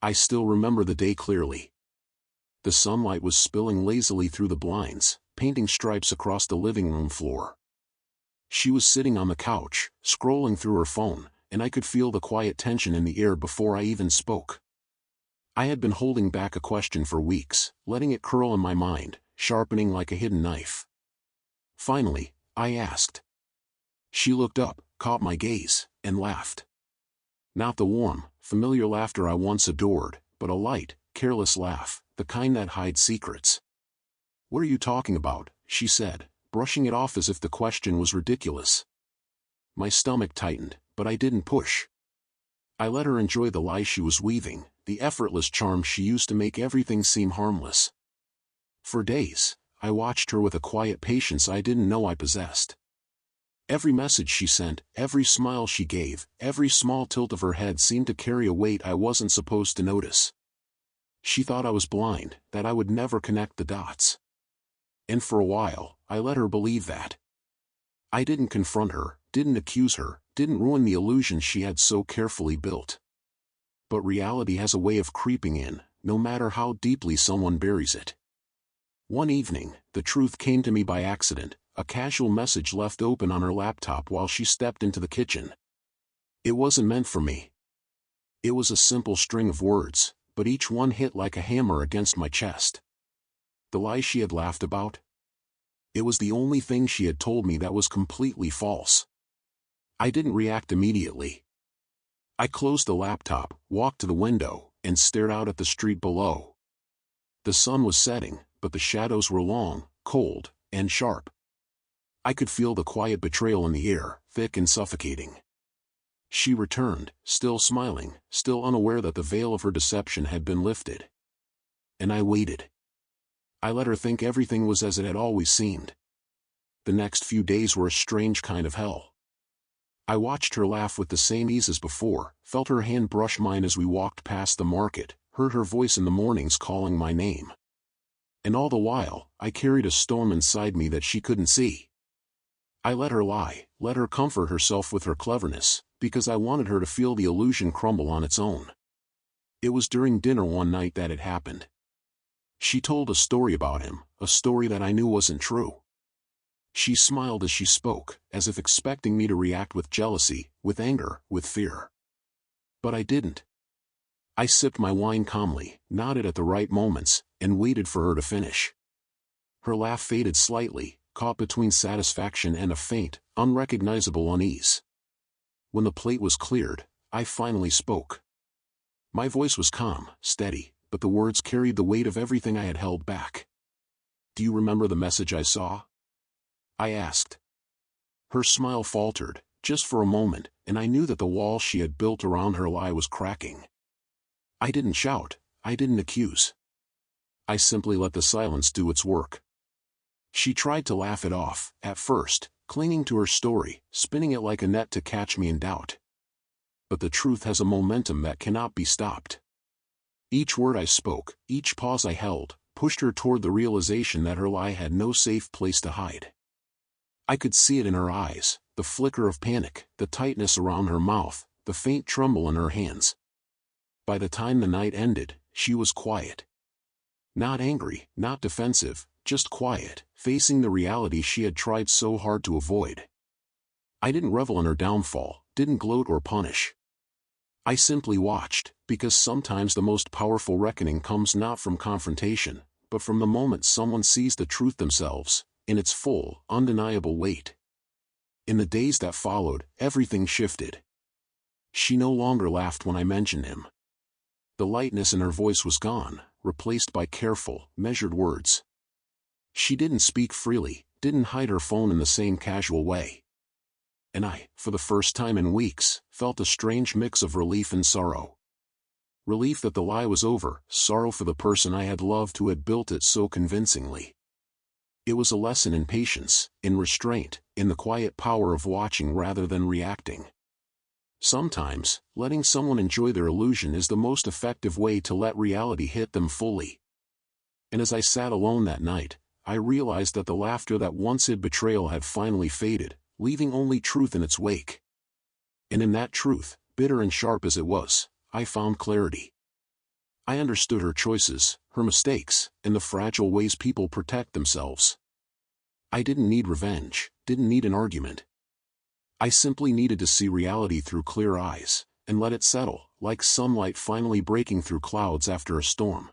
I still remember the day clearly. The sunlight was spilling lazily through the blinds, painting stripes across the living room floor. She was sitting on the couch, scrolling through her phone, and I could feel the quiet tension in the air before I even spoke. I had been holding back a question for weeks, letting it curl in my mind, sharpening like a hidden knife. Finally, I asked. She looked up, caught my gaze, and laughed. Not the warm, familiar laughter I once adored, but a light, careless laugh, the kind that hides secrets. "What are you talking about?" she said, brushing it off as if the question was ridiculous. My stomach tightened, but I didn't push. I let her enjoy the lie she was weaving, the effortless charm she used to make everything seem harmless. For days, I watched her with a quiet patience I didn't know I possessed. Every message she sent, every smile she gave, every small tilt of her head seemed to carry a weight I wasn't supposed to notice. She thought I was blind, that I would never connect the dots. And for a while, I let her believe that. I didn't confront her, didn't accuse her, didn't ruin the illusion she had so carefully built. But reality has a way of creeping in, no matter how deeply someone buries it. One evening, the truth came to me by accident, a casual message left open on her laptop while she stepped into the kitchen. It wasn't meant for me. It was a simple string of words, but each one hit like a hammer against my chest. The lie she had laughed about? It was the only thing she had told me that was completely false. I didn't react immediately. I closed the laptop, walked to the window, and stared out at the street below. The sun was setting, but the shadows were long, cold, and sharp. I could feel the quiet betrayal in the air, thick and suffocating. She returned, still smiling, still unaware that the veil of her deception had been lifted. And I waited. I let her think everything was as it had always seemed. The next few days were a strange kind of hell. I watched her laugh with the same ease as before, felt her hand brush mine as we walked past the market, heard her voice in the mornings calling my name. And all the while, I carried a storm inside me that she couldn't see. I let her lie, let her comfort herself with her cleverness, because I wanted her to feel the illusion crumble on its own. It was during dinner one night that it happened. She told a story about him, a story that I knew wasn't true. She smiled as she spoke, as if expecting me to react with jealousy, with anger, with fear. But I didn't. I sipped my wine calmly, nodded at the right moments, and waited for her to finish. Her laugh faded slightly, caught between satisfaction and a faint, unrecognizable unease. When the plate was cleared, I finally spoke. My voice was calm, steady, but the words carried the weight of everything I had held back. "Do you remember the message I saw?" I asked. Her smile faltered, just for a moment, and I knew that the wall she had built around her lie was cracking. I didn't shout, I didn't accuse. I simply let the silence do its work. She tried to laugh it off, at first, clinging to her story, spinning it like a net to catch me in doubt. But the truth has a momentum that cannot be stopped. Each word I spoke, each pause I held, pushed her toward the realization that her lie had no safe place to hide. I could see it in her eyes, the flicker of panic, the tightness around her mouth, the faint tremble in her hands. By the time the night ended, she was quiet. Not angry, not defensive, just quiet, facing the reality she had tried so hard to avoid. I didn't revel in her downfall, didn't gloat or punish. I simply watched, because sometimes the most powerful reckoning comes not from confrontation, but from the moment someone sees the truth themselves, in its full, undeniable weight. In the days that followed, everything shifted. She no longer laughed when I mentioned him. The lightness in her voice was gone, replaced by careful, measured words. She didn't speak freely, didn't hide her phone in the same casual way. And I, for the first time in weeks, felt a strange mix of relief and sorrow. Relief that the lie was over, sorrow for the person I had loved who had built it so convincingly. It was a lesson in patience, in restraint, in the quiet power of watching rather than reacting. Sometimes, letting someone enjoy their illusion is the most effective way to let reality hit them fully. And as I sat alone that night, I realized that the laughter that once hid betrayal had finally faded, leaving only truth in its wake. And in that truth, bitter and sharp as it was, I found clarity. I understood her choices, her mistakes, and the fragile ways people protect themselves. I didn't need revenge, didn't need an argument. I simply needed to see reality through clear eyes, and let it settle, like sunlight finally breaking through clouds after a storm.